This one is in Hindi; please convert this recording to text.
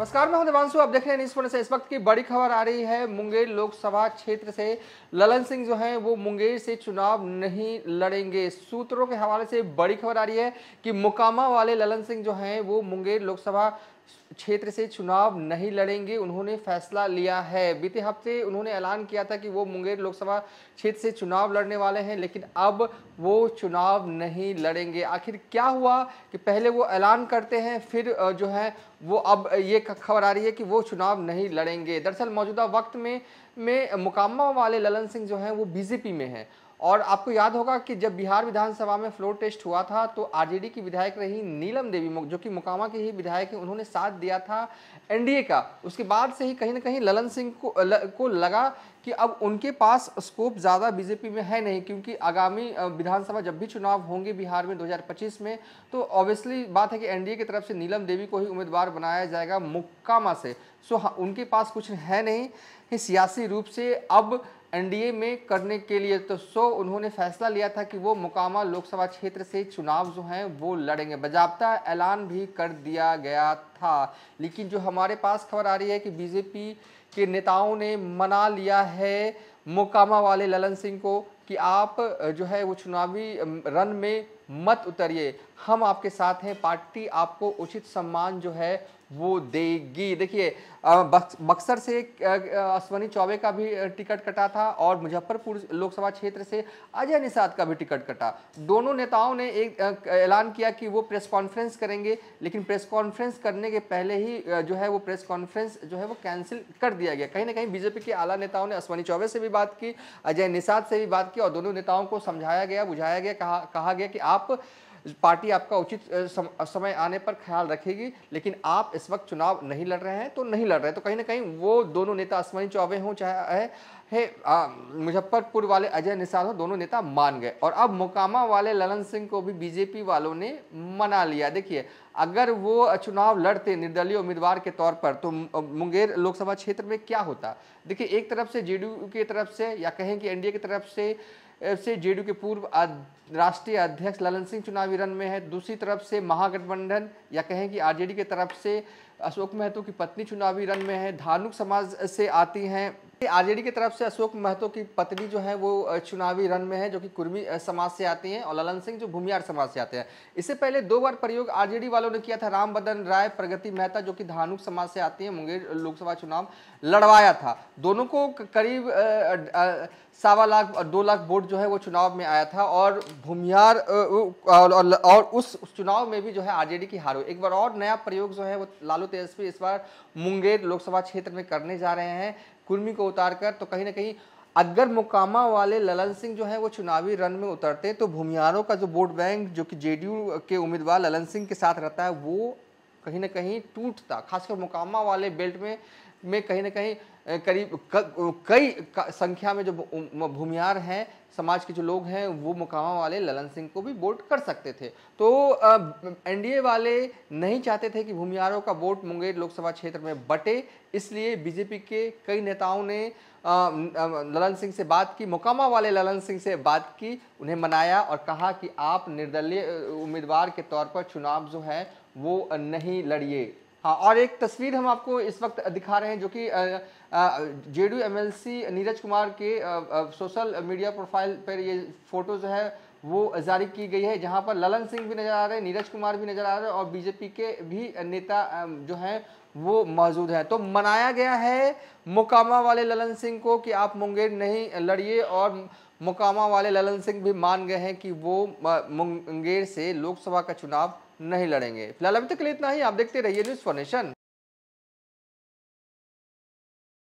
नमस्कार, मैं हूं देवांशु। आप देख रहे हैं न्यूज़ फॉर से। इस वक्त की बड़ी खबर आ रही है मुंगेर लोकसभा क्षेत्र से। ललन सिंह जो हैं वो मुंगेर से चुनाव नहीं लड़ेंगे। सूत्रों के हवाले से बड़ी खबर आ रही है कि मोकामा वाले ललन सिंह जो हैं वो मुंगेर लोकसभा क्षेत्र से चुनाव नहीं लड़ेंगे। उन्होंने फैसला लिया है। बीते हफ्ते उन्होंने ऐलान किया था कि वो मुंगेर लोकसभा क्षेत्र से चुनाव लड़ने वाले हैं, लेकिन अब वो चुनाव नहीं लड़ेंगे। आखिर क्या हुआ कि पहले वो ऐलान करते हैं, फिर जो है वो अब ये खबर आ रही है कि वो चुनाव नहीं लड़ेंगे। दरअसल मौजूदा वक्त में मोकामा वाले ललन सिंह जो हैं वो बीजेपी में हैं। और आपको याद होगा कि जब बिहार विधानसभा में फ्लोर टेस्ट हुआ था तो आरजेडी की विधायक रही नीलम देवी, जो कि मोकामा की ही विधायक है, उन्होंने साथ दिया था एनडीए का। उसके बाद से ही कहीं ना कहीं ललन सिंह को लगा कि अब उनके पास स्कोप ज़्यादा बीजेपी में है नहीं, क्योंकि आगामी विधानसभा जब भी चुनाव होंगे बिहार में 2025 में, तो ऑब्वियसली बात है कि एनडीए की तरफ से नीलम देवी को ही उम्मीदवार बनाया जाएगा मोकामा से। उनके पास कुछ है नहीं सियासी रूप से अब एनडीए में करने के लिए। तो उन्होंने फैसला लिया था कि वो मोकामा लोकसभा क्षेत्र से चुनाव जो हैं वो लड़ेंगे। बाकायदा ऐलान भी कर दिया गया था। लेकिन जो हमारे पास खबर आ रही है कि बीजेपी के नेताओं ने मना लिया है मोकामा वाले ललन सिंह को कि आप जो है वो चुनावी रन में मत उतरिए, हम आपके साथ हैं, पार्टी आपको उचित सम्मान जो है वो देगी। देखिए, बक्सर से अश्वनी चौबे का भी टिकट कटा था और मुजफ्फरपुर लोकसभा क्षेत्र से अजय निषाद का भी टिकट कटा। दोनों नेताओं ने एक ऐलान किया कि वो प्रेस कॉन्फ्रेंस करेंगे, लेकिन प्रेस कॉन्फ्रेंस करने के पहले ही जो है वो प्रेस कॉन्फ्रेंस जो है वो कैंसिल कर दिया गया। कहीं ना कहीं बीजेपी के आला नेताओं ने अश्वनी चौबे से भी बात की, अजय निषाद से भी बात की और दोनों नेताओं को समझाया गया, बुझाया गया, कहा गया कि आप पार्टी आपका उचित समय आने पर ख्याल रखेगी, लेकिन आप इस वक्त चुनाव नहीं लड़ रहे हैं तो नहीं लड़ रहे हैं। तो कहीं ना कहीं वो दोनों नेता अश्वनी चौबे हों चाहे मुजफ्फरपुर वाले अजय निषाद हो, दोनों नेता मान गए। और अब मोकामा वाले ललन सिंह को भी बीजेपी वालों ने मना लिया। देखिए, अगर वो चुनाव लड़ते निर्दलीय उम्मीदवार के तौर पर तो मुंगेर लोकसभा क्षेत्र में क्या होता। देखिए, एक तरफ से जेडीयू की तरफ से या कहें कि एनडीए की तरफ से जेडीयू के पूर्व राष्ट्रीय अध्यक्ष ललन सिंह चुनावी रन में है, दूसरी तरफ से महागठबंधन या कहें कि आरजेडी की तरफ से अशोक महतो की पत्नी चुनावी रन में है, धानुक समाज से आती हैं। आरजेडी की तरफ से अशोक महतो की पत्नी जो है वो चुनावी रन में है, जो कि कुर्मी समाज से आती हैं, और ललन सिंह जो भूमियार समाज से आते हैं। इससे पहले 2 बार प्रयोग आरजेडी वालों ने किया था। राम बदन राय, प्रगति मेहता जो कि धानुक समाज से आती हैं, मुंगेर लोकसभा चुनाव लड़वाया था। दोनों को करीब 1.25 लाख और 2 लाख वोट जो है वो चुनाव में आया था और भूमियार और उस चुनाव में भी जो है आरजेडी की हार हुई। एक बार और नया प्रयोग जो है वो लालू तेजस्वी इस बार मुंगेर लोकसभा क्षेत्र में करने जा रहे हैं, कुर्मी को उतारकर। तो कहीं ना कहीं अगर मोकामा वाले ललन सिंह जो है वो चुनावी रन में उतरते तो भूमियारों का जो वोट बैंक जो कि जेडीयू के उम्मीदवार ललन सिंह के साथ रहता है वो कहीं ना कहीं टूटता। खासकर मोकामा वाले बेल्ट में कहीं ना कहीं करीब कई संख्या में जो भूमियार हैं, समाज के जो लोग हैं, वो मोकामा वाले ललन सिंह को भी वोट कर सकते थे। तो एनडीए वाले नहीं चाहते थे कि भूमियारों का वोट मुंगेर लोकसभा क्षेत्र में बटे, इसलिए बीजेपी के कई नेताओं ने ललन सिंह से बात की, मोकामा वाले ललन सिंह से बात की, उन्हें मनाया और कहा कि आप निर्दलीय उम्मीदवार के तौर पर चुनाव जो है वो नहीं लड़िए। हाँ, और एक तस्वीर हम आपको इस वक्त दिखा रहे हैं जो कि जेडीयू एमएलसी नीरज कुमार के सोशल मीडिया प्रोफाइल पर ये फोटो जो है वो जारी की गई है, जहां पर ललन सिंह भी नजर आ रहे हैं, नीरज कुमार भी नजर आ रहे हैं और बीजेपी के भी नेता जो हैं वो मौजूद हैं। तो मनाया गया है मोकामा वाले ललन सिंह को कि आप मुंगेर नहीं लड़िए, और मोकामा वाले ललन सिंह भी मान गए हैं कि वो मुंगेर से लोकसभा का चुनाव नहीं लड़ेंगे। फिलहाल अभी तक के लिए इतना ही। आप देखते रहिए न्यूज़ फॉर नेशन।